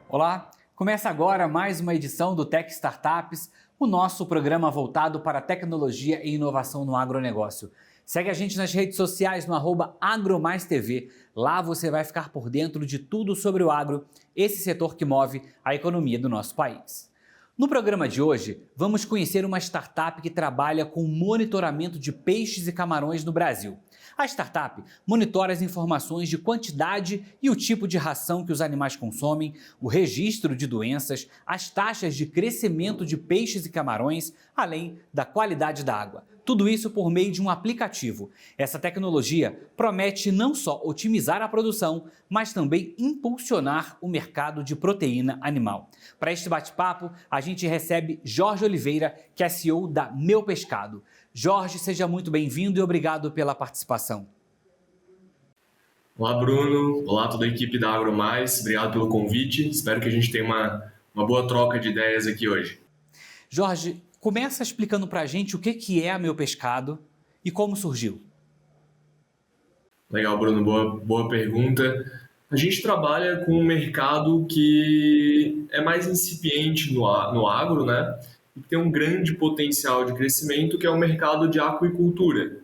Olá, começa agora mais uma edição do Tech Startups, o nosso programa voltado para tecnologia e inovação no agronegócio. Segue a gente nas redes sociais no @agromaistv. Lá você vai ficar por dentro de tudo sobre o agro, esse setor que move a economia do nosso país. No programa de hoje, vamos conhecer uma startup que trabalha com monitoramento de peixes e camarões no Brasil. A startup monitora as informações de quantidade e o tipo de ração que os animais consomem, o registro de doenças, as taxas de crescimento de peixes e camarões, além da qualidade da água. Tudo isso por meio de um aplicativo. Essa tecnologia promete não só otimizar a produção, mas também impulsionar o mercado de proteína animal. Para este bate-papo, a gente recebe Jorge Oliveira, que é CEO da Meu Pescado. Jorge, seja muito bem-vindo e obrigado pela participação. Olá, Bruno. Olá, toda a equipe da AgroMais. Obrigado pelo convite. Espero que a gente tenha uma boa troca de ideias aqui hoje. Jorge, começa explicando para a gente o que é a Meu Pescado e como surgiu. Legal, Bruno. Boa pergunta. A gente trabalha com um mercado que é mais incipiente no agro, né? E tem um grande potencial de crescimento, que é o mercado de aquicultura.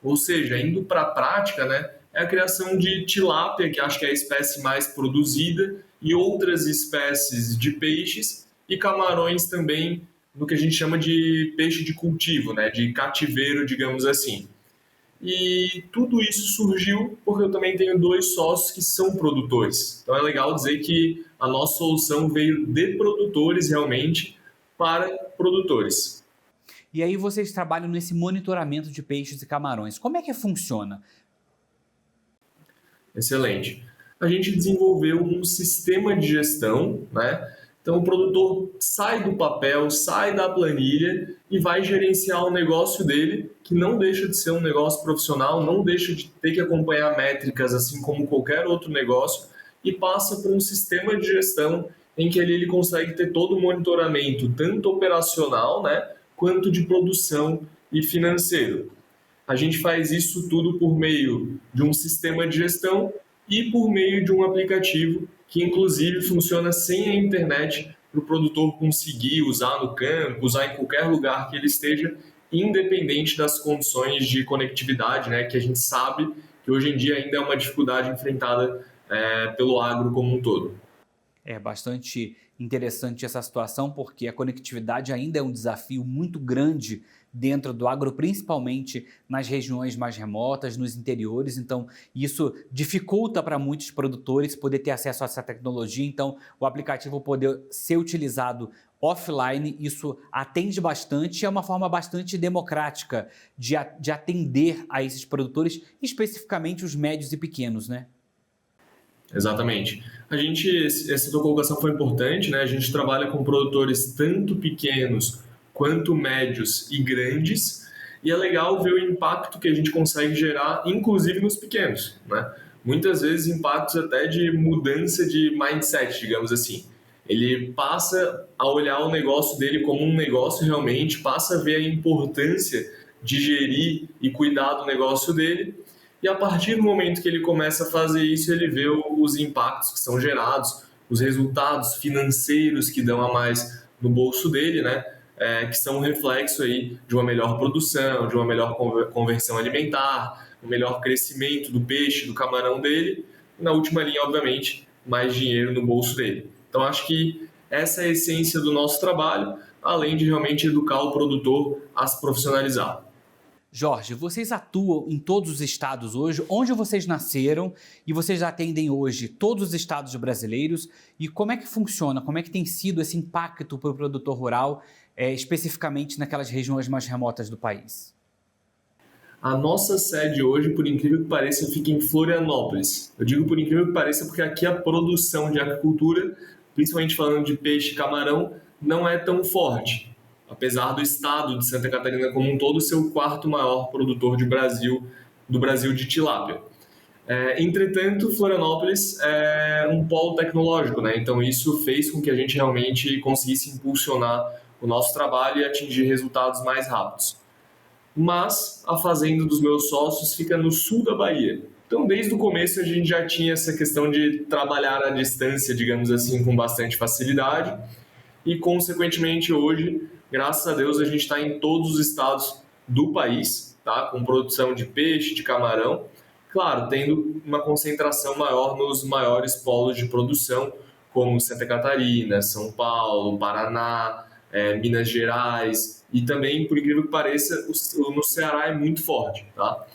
Ou seja, indo para a prática, né, é a criação de tilápia, que acho que é a espécie mais produzida, e outras espécies de peixes e camarões também, no que a gente chama de peixe de cultivo, né, de cativeiro, digamos assim. E tudo isso surgiu porque eu também tenho 2 sócios que são produtores. Então é legal dizer que a nossa solução veio de produtores realmente para produtores. E aí vocês trabalham nesse monitoramento de peixes e camarões. Como é que funciona? Excelente. A gente desenvolveu um sistema de gestão, né? Então o produtor sai do papel, sai da planilha e vai gerenciar o negócio dele, que não deixa de ser um negócio profissional, não deixa de ter que acompanhar métricas assim como qualquer outro negócio, e passa por um sistema de gestão em que ele consegue ter todo o monitoramento, tanto operacional, né, quanto de produção e financeiro. A gente faz isso tudo por meio de um sistema de gestão e por meio de um aplicativo que, inclusive, funciona sem a internet para o produtor conseguir usar no campo, usar em qualquer lugar que ele esteja, independente das condições de conectividade, né, que a gente sabe que hoje em dia ainda é uma dificuldade enfrentada pelo agro como um todo. É bastante interessante essa situação, porque a conectividade ainda é um desafio muito grande dentro do agro, principalmente nas regiões mais remotas, nos interiores. Então, isso dificulta para muitos produtores poder ter acesso a essa tecnologia. Então, o aplicativo poder ser utilizado offline, isso atende bastante, é uma forma bastante democrática de atender a esses produtores, especificamente os médios e pequenos, né? Exatamente. Essa tua colocação foi importante, né? A gente trabalha com produtores tanto pequenos quanto médios e grandes, e é legal ver o impacto que a gente consegue gerar, inclusive nos pequenos, né? Muitas vezes impactos até de mudança de mindset, digamos assim. Ele passa a olhar o negócio dele como um negócio realmente, passa a ver a importância de gerir e cuidar do negócio dele. E a partir do momento que ele começa a fazer isso, ele vê os impactos que são gerados, os resultados financeiros que dão a mais no bolso dele, né? Que são um reflexo aí de uma melhor produção, de uma melhor conversão alimentar, um melhor crescimento do peixe, do camarão dele, e na última linha, obviamente, mais dinheiro no bolso dele. Então, acho que essa é a essência do nosso trabalho, além de realmente educar o produtor a se profissionalizar. Jorge, vocês atuam em todos os estados hoje? Onde vocês nasceram e vocês atendem hoje todos os estados brasileiros? E como é que funciona? Como é que tem sido esse impacto para o produtor rural, especificamente naquelas regiões mais remotas do país? A nossa sede hoje, por incrível que pareça, fica em Florianópolis. Eu digo por incrível que pareça porque aqui a produção de aquicultura, principalmente falando de peixe e camarão, não é tão forte. Apesar do estado de Santa Catarina como um todo ser o 4º maior produtor do Brasil de tilápia. Entretanto, Florianópolis é um polo tecnológico, né? Então isso fez com que a gente realmente conseguisse impulsionar o nosso trabalho e atingir resultados mais rápidos. Mas a fazenda dos meus sócios fica no sul da Bahia. Então, desde o começo, a gente já tinha essa questão de trabalhar à distância, digamos assim, com bastante facilidade. E, consequentemente, hoje, graças a Deus, a gente está em todos os estados do país, tá? Com produção de peixe, de camarão. Claro, tendo uma concentração maior nos maiores polos de produção, como Santa Catarina, São Paulo, Paraná, Minas Gerais. E também, por incrível que pareça, no Ceará é muito forte, tá?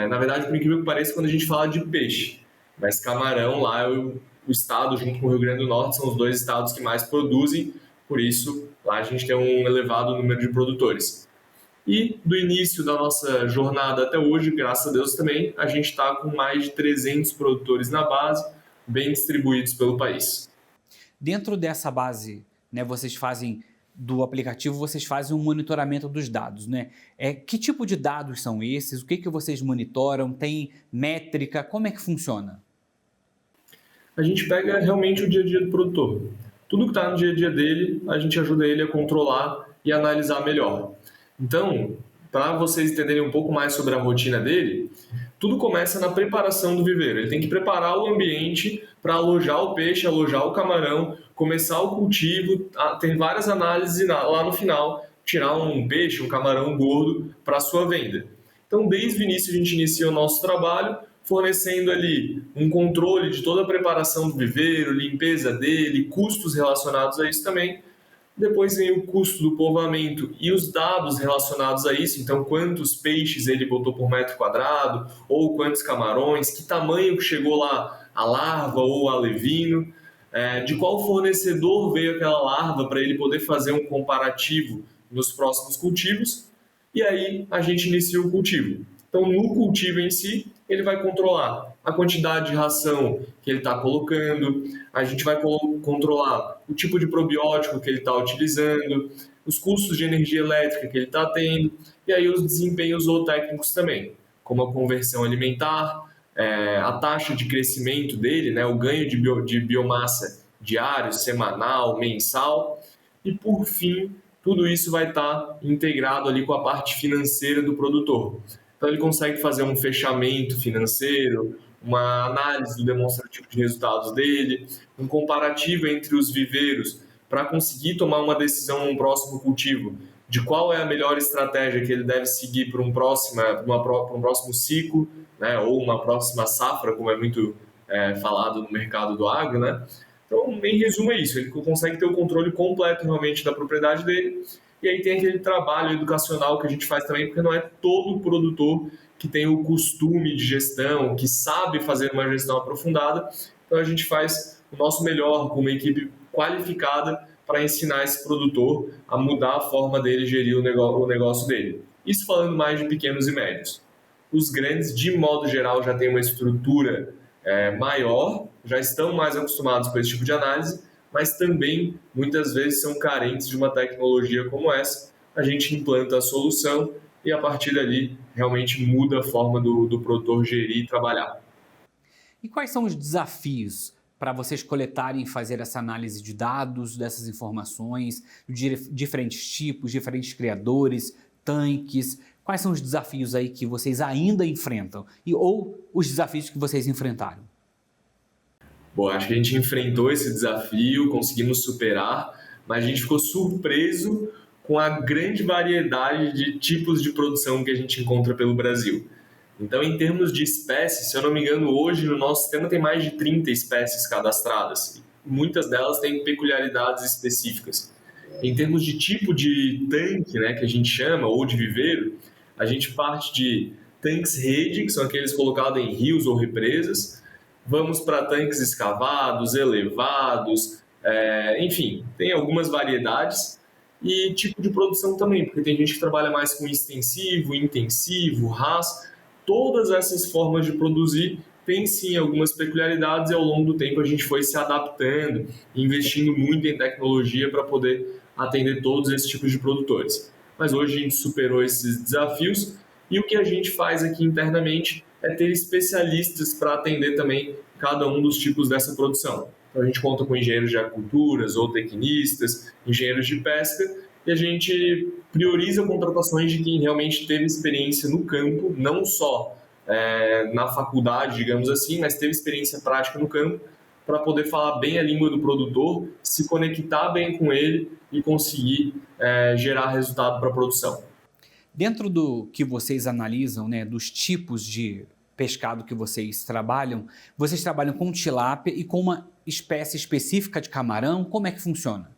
Na verdade, por incrível que pareça, quando a gente fala de peixe, mas camarão lá, o estado junto com o Rio Grande do Norte são os dois estados que mais produzem, por isso lá a gente tem um elevado número de produtores. E do início da nossa jornada até hoje, graças a Deus também, a gente está com mais de 300 produtores na base, bem distribuídos pelo país. Dentro dessa base, né, do aplicativo, vocês fazem um monitoramento dos dados, né? Que tipo de dados são esses? O que vocês monitoram? Tem métrica? Como é que funciona? A gente pega realmente o dia a dia do produtor. Tudo que está no dia a dia dele, a gente ajuda ele a controlar e analisar melhor. Então, para vocês entenderem um pouco mais sobre a rotina dele, tudo começa na preparação do viveiro. Ele tem que preparar o ambiente para alojar o peixe, alojar o camarão, começar o cultivo, ter várias análises e lá no final tirar um peixe, um camarão gordo para a sua venda. Então, desde o início a gente inicia o nosso trabalho fornecendo ali um controle de toda a preparação do viveiro, limpeza dele, custos relacionados a isso também. Depois vem o custo do povoamento e os dados relacionados a isso, então quantos peixes ele botou por metro quadrado, ou quantos camarões, que tamanho que chegou lá a larva ou alevino, de qual fornecedor veio aquela larva para ele poder fazer um comparativo nos próximos cultivos, e aí a gente inicia o cultivo. Então no cultivo em si, ele vai controlar a quantidade de ração que ele está colocando, a gente vai controlar o tipo de probiótico que ele está utilizando, os custos de energia elétrica que ele está tendo, e aí os desempenhos zootécnicos também, como a conversão alimentar, a taxa de crescimento dele, né, o ganho de biomassa diário, semanal, mensal, e por fim, tudo isso vai estar integrado ali com a parte financeira do produtor. Então ele consegue fazer um fechamento financeiro, uma análise do demonstrativo de resultados dele, um comparativo entre os viveiros para conseguir tomar uma decisão num próximo cultivo de qual é a melhor estratégia que ele deve seguir para um próximo ciclo, né, ou uma próxima safra, como é muito falado no mercado do agro, né? Então, em resumo, é isso. Ele consegue ter o controle completo realmente da propriedade dele. E aí tem aquele trabalho educacional que a gente faz também, porque não é todo produtor que tem o costume de gestão, que sabe fazer uma gestão aprofundada. Então a gente faz o nosso melhor com uma equipe qualificada para ensinar esse produtor a mudar a forma dele gerir o negócio dele. Isso falando mais de pequenos e médios. Os grandes, de modo geral, já têm uma estrutura maior, já estão mais acostumados com esse tipo de análise, mas também muitas vezes são carentes de uma tecnologia como essa. A gente implanta a solução e a partir dali realmente muda a forma do produtor gerir e trabalhar. E quais são os desafios para vocês coletarem e fazer essa análise de dados, dessas informações, de diferentes tipos, diferentes criadores, tanques? Quais são os desafios aí que vocês ainda enfrentam ou os desafios que vocês enfrentaram? Bom, acho que a gente enfrentou esse desafio, conseguimos superar, mas a gente ficou surpreso com a grande variedade de tipos de produção que a gente encontra pelo Brasil. Então, em termos de espécies, se eu não me engano, hoje no nosso sistema tem mais de 30 espécies cadastradas. Muitas delas têm peculiaridades específicas. Em termos de tipo de tanque, né, que a gente chama, ou de viveiro, a gente parte de tanques rede, que são aqueles colocados em rios ou represas. Vamos para tanques escavados, elevados, enfim, tem algumas variedades. E tipo de produção também, porque tem gente que trabalha mais com extensivo, intensivo, RAS. Todas essas formas de produzir têm sim algumas peculiaridades e ao longo do tempo a gente foi se adaptando, investindo muito em tecnologia para poder atender todos esses tipos de produtores. Mas hoje a gente superou esses desafios e o que a gente faz aqui internamente é ter especialistas para atender também cada um dos tipos dessa produção. Então a gente conta com engenheiros de aquicultura, zootecnistas, engenheiros de pesca, e a gente prioriza contratações de quem realmente teve experiência no campo, não só na faculdade, digamos assim, mas teve experiência prática no campo, para poder falar bem a língua do produtor, se conectar bem com ele e conseguir gerar resultado para a produção. Dentro do que vocês analisam, né, dos tipos de pescado que vocês trabalham com tilápia e com uma espécie específica de camarão? Como é que funciona?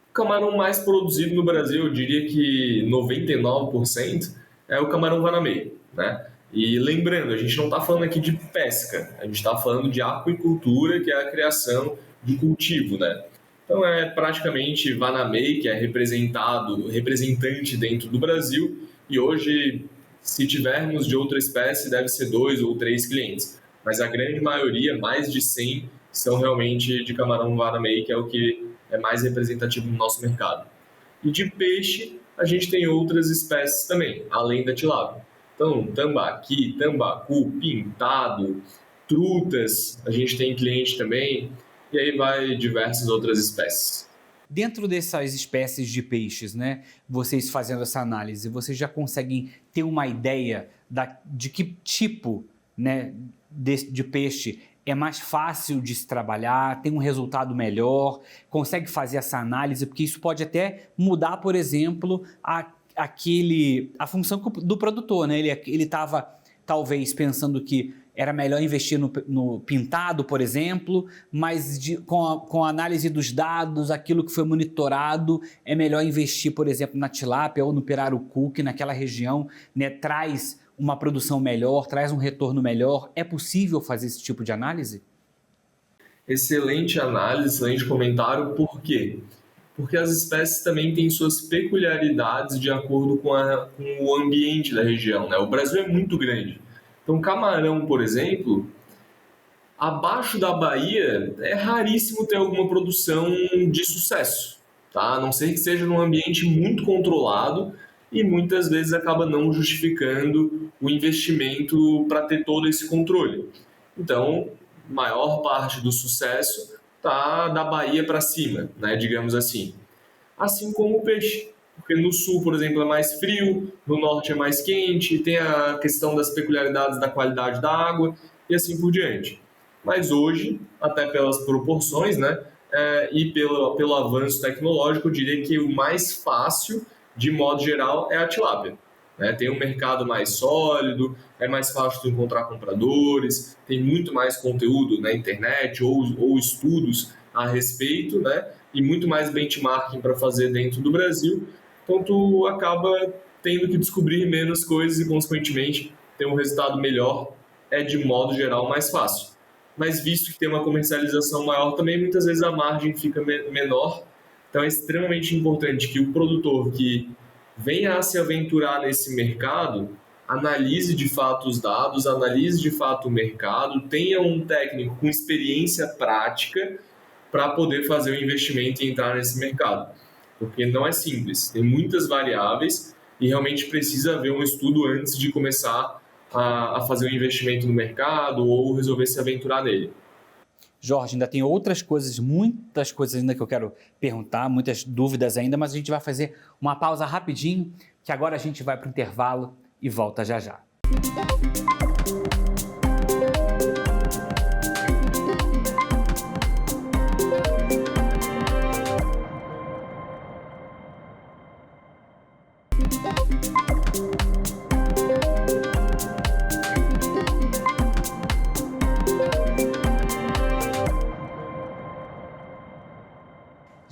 O camarão mais produzido no Brasil, eu diria que 99%, é o camarão vanamei, né? E lembrando, a gente não está falando aqui de pesca, a gente está falando de aquicultura, que é a criação de cultivo, né? Então é praticamente vanamei, que é representante dentro do Brasil, e hoje, se tivermos de outra espécie, deve ser 2 ou 3 clientes. Mas a grande maioria, mais de 100, são realmente de camarão vanamei, que é o que é mais representativo no nosso mercado. E de peixe, a gente tem outras espécies também, além da tilápia. Então, tambaqui, tambacu, pintado, trutas, a gente tem cliente também, e aí vai diversas outras espécies. Dentro dessas espécies de peixes, né, vocês fazendo essa análise, vocês já conseguem ter uma ideia de que tipo, né, de peixe é mais fácil de se trabalhar, tem um resultado melhor, consegue fazer essa análise, porque isso pode até mudar, por exemplo, a função do produtor, né? Ele estava talvez pensando que era melhor investir no pintado, por exemplo, mas com a análise dos dados, aquilo que foi monitorado, é melhor investir, por exemplo, na tilápia ou no pirarucu, que naquela região, né, traz uma produção melhor, traz um retorno melhor. É possível fazer esse tipo de análise? Excelente análise, excelente comentário. Por quê? Porque as espécies também têm suas peculiaridades de acordo com o ambiente da região, né? O Brasil é muito grande. Então, camarão, por exemplo, abaixo da Bahia é raríssimo ter alguma produção de sucesso, tá? A não ser que seja num ambiente muito controlado e muitas vezes acaba não justificando o investimento para ter todo esse controle. Então, maior parte do sucesso está da Bahia para cima, né, digamos assim. Assim como o peixe, porque no sul, por exemplo, é mais frio, no norte é mais quente, tem a questão das peculiaridades da qualidade da água e assim por diante. Mas hoje, até pelas proporções, né, e pelo avanço tecnológico, eu diria que o mais fácil, de modo geral, é a tilápia. Tem um mercado mais sólido, é mais fácil de encontrar compradores, tem muito mais conteúdo na internet ou estudos a respeito, né? E muito mais benchmarking para fazer dentro do Brasil. Então, tu acaba tendo que descobrir menos coisas e, consequentemente, ter um resultado melhor é, de modo geral, mais fácil. Mas visto que tem uma comercialização maior também, muitas vezes a margem fica menor. Então, é extremamente importante que o produtor que venha a se aventurar nesse mercado, analise de fato os dados, analise de fato o mercado, tenha um técnico com experiência prática para poder fazer o investimento e entrar nesse mercado. Porque não é simples, tem muitas variáveis e realmente precisa haver um estudo antes de começar a fazer um investimento no mercado ou resolver se aventurar nele. Jorge, ainda tem outras coisas, muitas coisas ainda que eu quero perguntar, muitas dúvidas ainda, mas a gente vai fazer uma pausa rapidinho, que agora a gente vai para o intervalo e volta já já.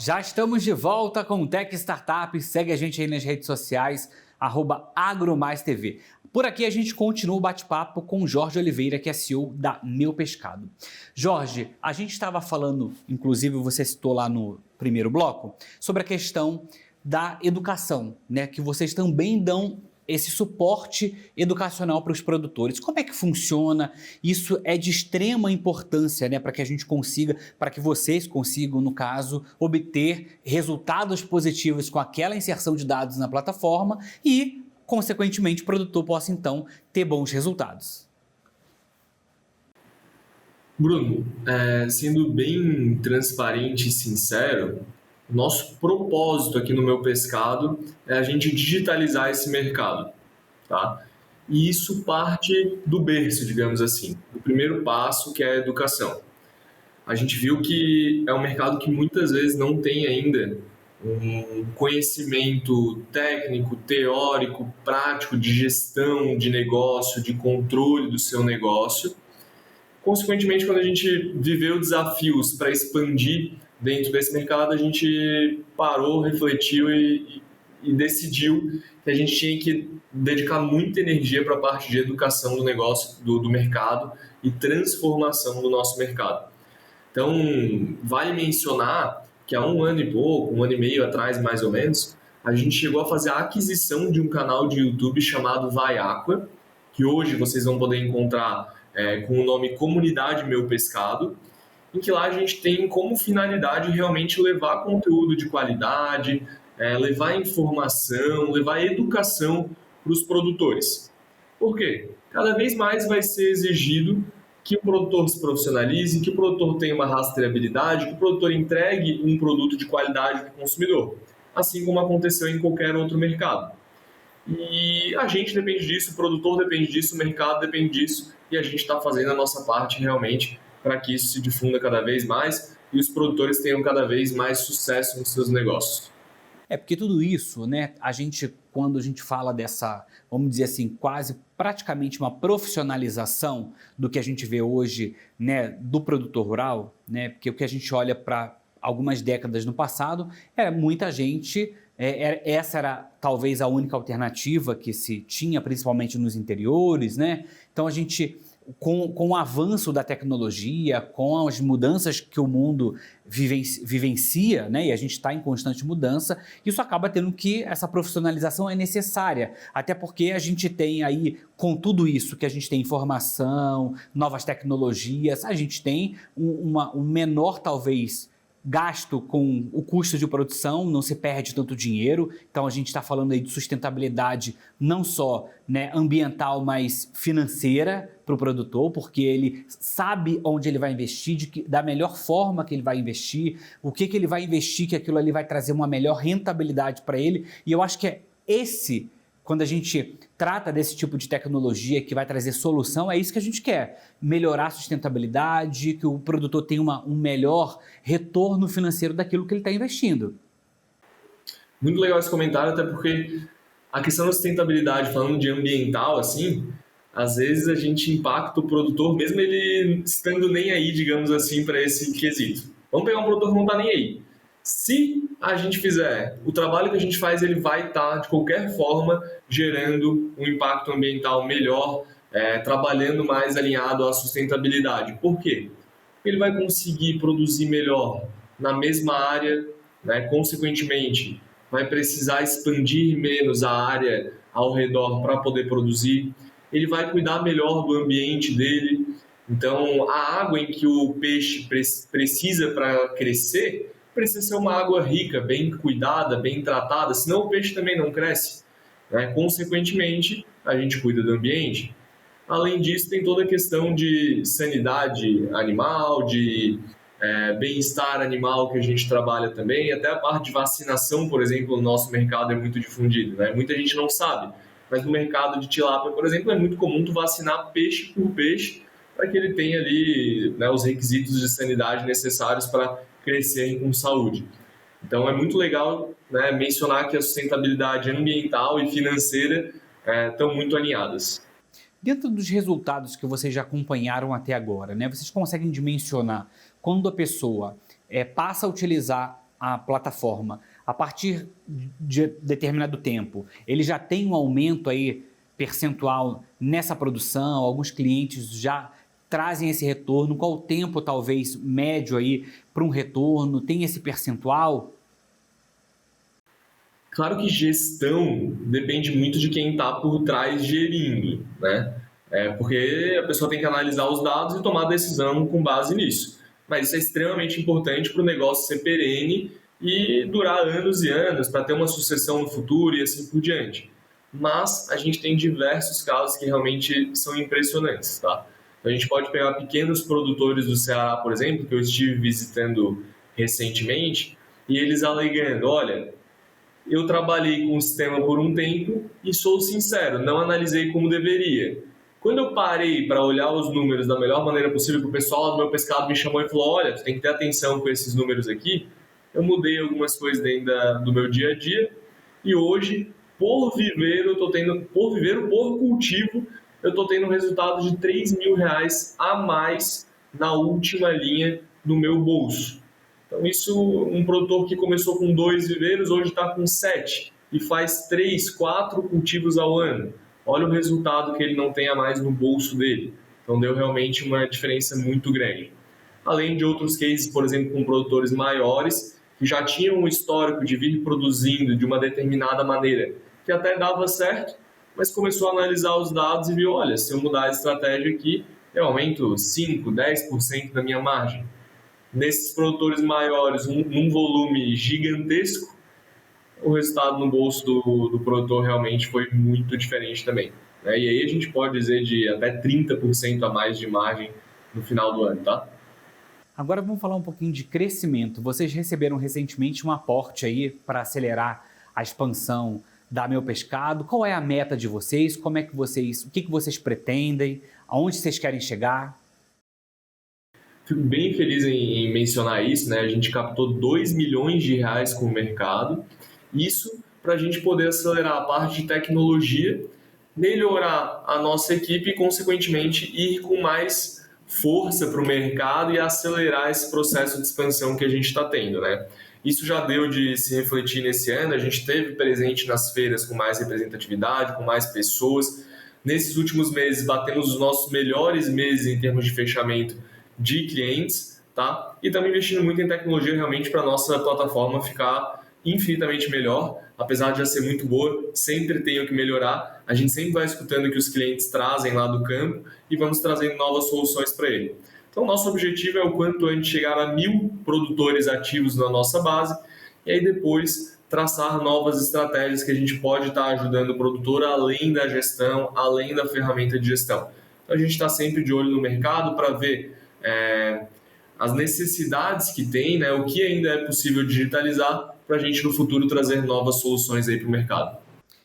Já estamos de volta com o Tech Startup. Segue a gente aí nas redes sociais, @AgroMaisTV. Por aqui a gente continua o bate-papo com o Jorge Oliveira, que é CEO da Meu Pescado. Jorge, a gente estava falando, inclusive você citou lá no primeiro bloco, sobre a questão da educação, né? Que vocês também dão esse suporte educacional para os produtores. Como é que funciona? Isso é de extrema importância, né, para que a gente consiga, para que vocês consigam, no caso, obter resultados positivos com aquela inserção de dados na plataforma e, consequentemente, o produtor possa, então, ter bons resultados. Bruno, sendo bem transparente e sincero, nosso propósito aqui no Meu Pescado é a gente digitalizar esse mercado, tá? E isso parte do berço, digamos assim, o primeiro passo, que é a educação. A gente viu que é um mercado que muitas vezes não tem ainda um conhecimento técnico, teórico, prático de gestão de negócio, de controle do seu negócio. Consequentemente, quando a gente viveu desafios para expandir dentro desse mercado, a gente parou, refletiu e decidiu que a gente tinha que dedicar muita energia para a parte de educação do negócio, do mercado e transformação do nosso mercado. Então, vale mencionar que há um ano e pouco, um ano e meio atrás mais ou menos, a gente chegou a fazer a aquisição de um canal de YouTube chamado Vai Aqua, que hoje vocês vão poder encontrar com o nome Comunidade Meu Pescado, em que lá a gente tem como finalidade realmente levar conteúdo de qualidade, levar informação, levar educação para os produtores. Por quê? Cada vez mais vai ser exigido que o produtor se profissionalize, que o produtor tenha uma rastreabilidade, que o produtor entregue um produto de qualidade para o consumidor, assim como aconteceu em qualquer outro mercado. E a gente depende disso, o produtor depende disso, o mercado depende disso, e a gente está fazendo a nossa parte realmente para que isso se difunda cada vez mais e os produtores tenham cada vez mais sucesso nos seus negócios. Porque tudo isso, né, quando a gente fala dessa, vamos dizer assim, quase praticamente uma profissionalização do que a gente vê hoje, né, do produtor rural, né, porque o que a gente olha para algumas décadas no passado, era muita gente, essa era talvez a única alternativa que se tinha, principalmente nos interiores, né, então a gente... Com o avanço da tecnologia, com as mudanças que o mundo vivencia, né, e a gente está em constante mudança, isso acaba tendo que, essa profissionalização é necessária, até porque a gente tem aí, com tudo isso, que a gente tem informação, novas tecnologias, a gente tem um menor, talvez, gasto com o custo de produção, não se perde tanto dinheiro, então a gente está falando aí de sustentabilidade não só, né, ambiental, mas financeira para o produtor, porque ele sabe onde ele vai investir, da melhor forma que ele vai investir, o que ele vai investir, que aquilo ali vai trazer uma melhor rentabilidade para ele, e eu acho que quando a gente trata desse tipo de tecnologia que vai trazer solução, é isso que a gente quer, melhorar a sustentabilidade, que o produtor tenha um melhor retorno financeiro daquilo que ele está investindo. Muito legal esse comentário, até porque a questão da sustentabilidade, falando de ambiental, assim, às vezes a gente impacta o produtor, mesmo ele estando nem aí, digamos assim, para esse quesito. Vamos pegar um produtor que não está nem aí. Se a gente fizer o trabalho que a gente faz, ele vai estar, de qualquer forma, gerando um impacto ambiental melhor, trabalhando mais alinhado à sustentabilidade. Por quê? Porque ele vai conseguir produzir melhor na mesma área, né? Consequentemente, vai precisar expandir menos a área ao redor para poder produzir. Ele vai cuidar melhor do ambiente dele. Então, a água em que o peixe precisa para crescer precisa ser uma água rica, bem cuidada, bem tratada, senão o peixe também não cresce, né? Consequentemente, a gente cuida do ambiente. Além disso, tem toda a questão de sanidade animal, de bem-estar animal que a gente trabalha também, até a parte de vacinação, por exemplo, no nosso mercado é muito difundido, né? Muita gente não sabe, mas no mercado de tilápia, por exemplo, é muito comum tu vacinar peixe por peixe para que ele tenha ali, né, os requisitos de sanidade necessários para crescerem com saúde. Então é muito legal, né, mencionar que a sustentabilidade ambiental e financeira estão muito alinhadas. Dentro dos resultados que vocês já acompanharam até agora, né, vocês conseguem dimensionar quando a pessoa passa a utilizar a plataforma a partir de determinado tempo, ele já tem um aumento aí percentual nessa produção, alguns clientes já trazem esse retorno, qual o tempo talvez médio aí para um retorno, tem esse percentual? Claro que gestão depende muito de quem está por trás gerindo, né? Porque a pessoa tem que analisar os dados e tomar decisão com base nisso. Mas isso é extremamente importante para o negócio ser perene e durar anos e anos, para ter uma sucessão no futuro e assim por diante. Mas a gente tem diversos casos que realmente são impressionantes, tá? A gente pode pegar pequenos produtores do Ceará, por exemplo, que eu estive visitando recentemente, e eles alegando, olha, eu trabalhei com o sistema por um tempo e sou sincero, não analisei como deveria. Quando eu parei para olhar os números da melhor maneira possível, que o pessoal lá do meu pescado me chamou e falou, olha, tu tem que ter atenção com esses números aqui, eu mudei algumas coisas dentro do meu dia a dia e hoje, por viver o porcultivo, eu estou tendo um resultado de R$ 3.000 a mais na última linha do meu bolso. Então, isso, um produtor que começou com 2 viveiros, hoje está com 7 e faz 3, 4 cultivos ao ano. Olha o resultado que ele não tem a mais no bolso dele. Então, deu realmente uma diferença muito grande. Além de outros cases, por exemplo, com produtores maiores, que já tinham um histórico de vir produzindo de uma determinada maneira, que até dava certo, mas começou a analisar os dados e viu, olha, se eu mudar a estratégia aqui, eu aumento 5, 10% da minha margem. Nesses produtores maiores, num volume gigantesco, o resultado no bolso do produtor realmente foi muito diferente também, né? E aí a gente pode dizer de até 30% a mais de margem no final do ano, tá? Agora vamos falar um pouquinho de crescimento. Vocês receberam recentemente um aporte aí para acelerar a expansão da Meu Pescado. Qual é a meta de vocês? Como é que o que vocês pretendem? Aonde vocês querem chegar? Fico bem feliz em mencionar isso, né? A gente captou R$ 2 milhões com o mercado. Isso para a gente poder acelerar a parte de tecnologia, melhorar a nossa equipe e, consequentemente, ir com mais força para o mercado e acelerar esse processo de expansão que a gente está tendo, né? Isso já deu de se refletir nesse ano. A gente esteve presente nas feiras com mais representatividade, com mais pessoas. Nesses últimos meses, batemos os nossos melhores meses em termos de fechamento de clientes, tá? E estamos investindo muito em tecnologia realmente para a nossa plataforma ficar infinitamente melhor, apesar de já ser muito boa, sempre tem o que melhorar. A gente sempre vai escutando o que os clientes trazem lá do campo e vamos trazendo novas soluções para ele. Então, nosso objetivo é o quanto antes chegar a 1.000 produtores ativos na nossa base e aí depois traçar novas estratégias que a gente pode estar ajudando o produtor além da gestão, além da ferramenta de gestão. Então, a gente está sempre de olho no mercado para ver as necessidades que tem, né, o que ainda é possível digitalizar para a gente no futuro trazer novas soluções aí para o mercado.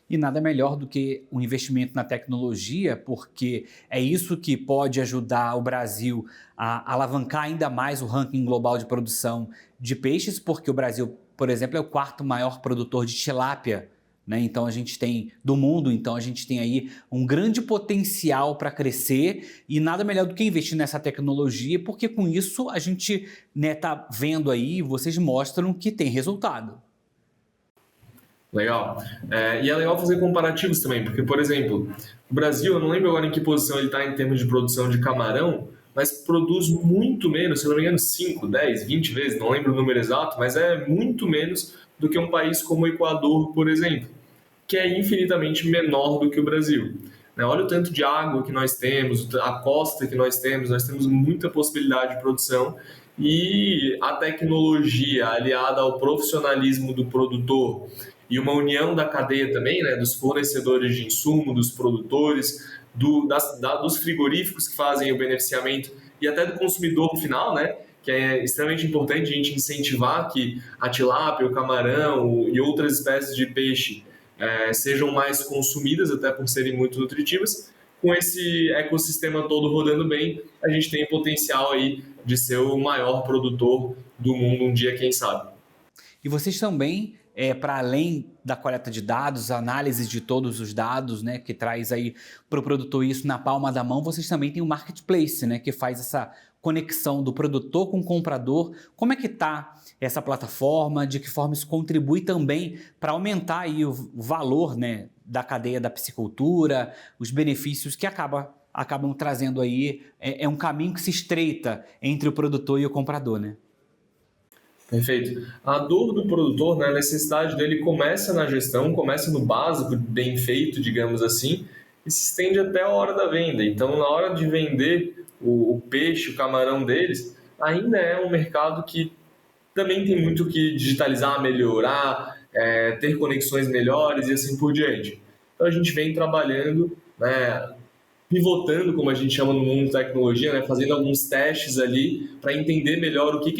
E nada melhor do que o investimento na tecnologia, porque é isso que pode ajudar o Brasil a alavancar ainda mais o ranking global de produção de peixes, porque o Brasil, por exemplo, é o 4º maior produtor de tilápia, né? Então a gente tem do mundo, então a gente tem aí um grande potencial para crescer e nada melhor do que investir nessa tecnologia, porque com isso a gente, né, tá vendo aí, vocês mostram que tem resultado. Legal. E é legal fazer comparativos também, porque, por exemplo, o Brasil, eu não lembro agora em que posição ele está em termos de produção de camarão, mas produz muito menos, se não me engano, 5, 10, 20 vezes, não lembro o número exato, mas é muito menos do que um país como o Equador, por exemplo, que é infinitamente menor do que o Brasil. Olha o tanto de água que nós temos, a costa que nós temos muita possibilidade de produção e a tecnologia aliada ao profissionalismo do produtor e uma união da cadeia também, né, dos fornecedores de insumo, dos produtores, dos frigoríficos que fazem o beneficiamento e até do consumidor final, né, que é extremamente importante a gente incentivar que a tilápia, o camarão e outras espécies de peixe sejam mais consumidas, até por serem muito nutritivas. Com esse ecossistema todo rodando bem, a gente tem potencial aí de ser o maior produtor do mundo um dia, quem sabe. E vocês também, para além da coleta de dados, análise de todos os dados, né, que traz aí para o produtor isso na palma da mão, vocês também têm o marketplace, né, que faz essa conexão do produtor com o comprador. Como é que está essa plataforma? De que forma isso contribui também para aumentar aí o valor, né, da cadeia da piscicultura, os benefícios que acabam trazendo aí? É um caminho que se estreita entre o produtor e o comprador, né? Perfeito. A dor do produtor, né, a necessidade dele começa na gestão, começa no básico, bem feito, digamos assim, e se estende até a hora da venda. Então, na hora de vender o peixe, o camarão deles, ainda é um mercado que também tem muito que digitalizar, melhorar, ter conexões melhores e assim por diante. Então, a gente vem trabalhando, né, pivotando, como a gente chama no mundo da tecnologia, né? Fazendo alguns testes ali para entender melhor onde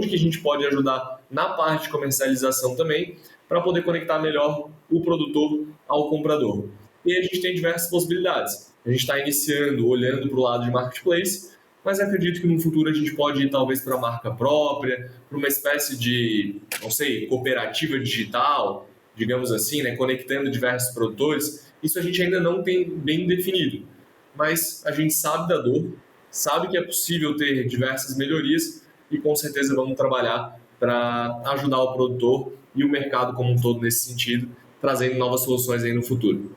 que a gente pode ajudar na parte de comercialização também, para poder conectar melhor o produtor ao comprador. E a gente tem diversas possibilidades. A gente está iniciando, olhando para o lado de marketplace, mas acredito que no futuro a gente pode ir talvez para a marca própria, para uma espécie de, não sei, cooperativa digital, digamos assim, né? Conectando diversos produtores. Isso a gente ainda não tem bem definido, mas a gente sabe da dor, sabe que é possível ter diversas melhorias e com certeza vamos trabalhar para ajudar o produtor e o mercado como um todo nesse sentido, trazendo novas soluções aí no futuro.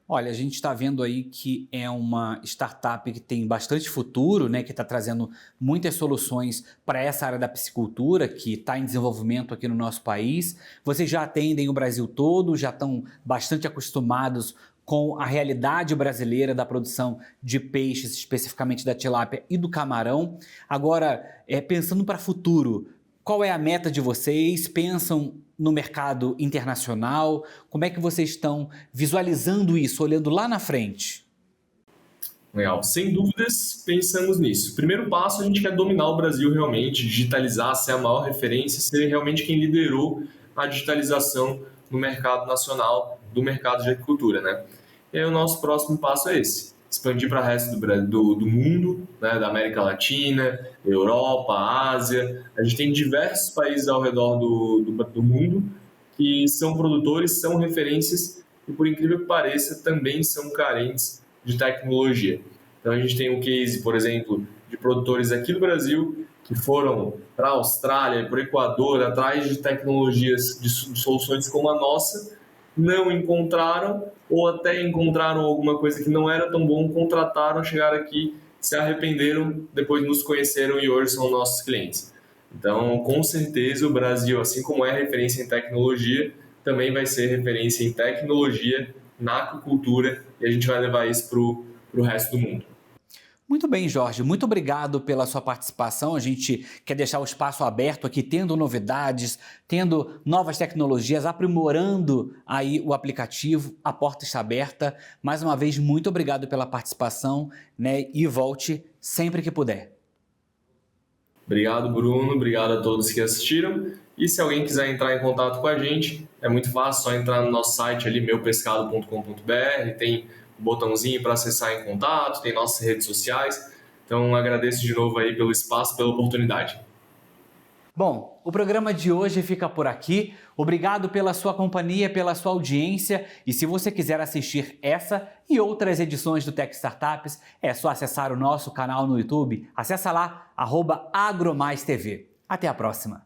Olha, a gente está vendo aí que é uma startup que tem bastante futuro, né, que está trazendo muitas soluções para essa área da piscicultura, que está em desenvolvimento aqui no nosso país. Vocês já atendem o Brasil todo, já estão bastante acostumados com a realidade brasileira da produção de peixes, especificamente da tilápia e do camarão. Agora, pensando para o futuro, qual é a meta de vocês? Pensam no mercado internacional? Como é que vocês estão visualizando isso, olhando lá na frente? Legal. Sem dúvidas, pensamos nisso. O primeiro passo, a gente quer dominar o Brasil realmente, digitalizar, ser a maior referência, ser realmente quem liderou a digitalização no mercado nacional, do mercado de agricultura, né? E aí o nosso próximo passo é esse: expandir para o resto do mundo, né, da América Latina, Europa, Ásia. A gente tem diversos países ao redor do mundo que são produtores, são referências e, por incrível que pareça, também são carentes de tecnologia. Então a gente tem um case, por exemplo, de produtores aqui do Brasil que foram para a Austrália, para o Equador, atrás de tecnologias, de soluções como a nossa, não encontraram ou até encontraram alguma coisa que não era tão bom, contrataram, chegaram aqui, se arrependeram, depois nos conheceram e hoje são nossos clientes. Então, com certeza, o Brasil, assim como é referência em tecnologia, também vai ser referência em tecnologia na aquicultura e a gente vai levar isso para o resto do mundo. Muito bem, Jorge, muito obrigado pela sua participação. A gente quer deixar o espaço aberto aqui, tendo novidades, tendo novas tecnologias, aprimorando aí o aplicativo. A porta está aberta. Mais uma vez, muito obrigado pela participação, né? E volte sempre que puder. Obrigado, Bruno. Obrigado a todos que assistiram. E se alguém quiser entrar em contato com a gente, é muito fácil, só entrar no nosso site ali, meupescado.com.br, tem um botãozinho para acessar em contato, tem nossas redes sociais. Então agradeço de novo aí pelo espaço, pela oportunidade. Bom, o programa de hoje fica por aqui. Obrigado pela sua companhia, pela sua audiência. E se você quiser assistir essa e outras edições do Tech Startups, é só acessar o nosso canal no YouTube. Acessa lá, @AgroMaisTV. Até a próxima!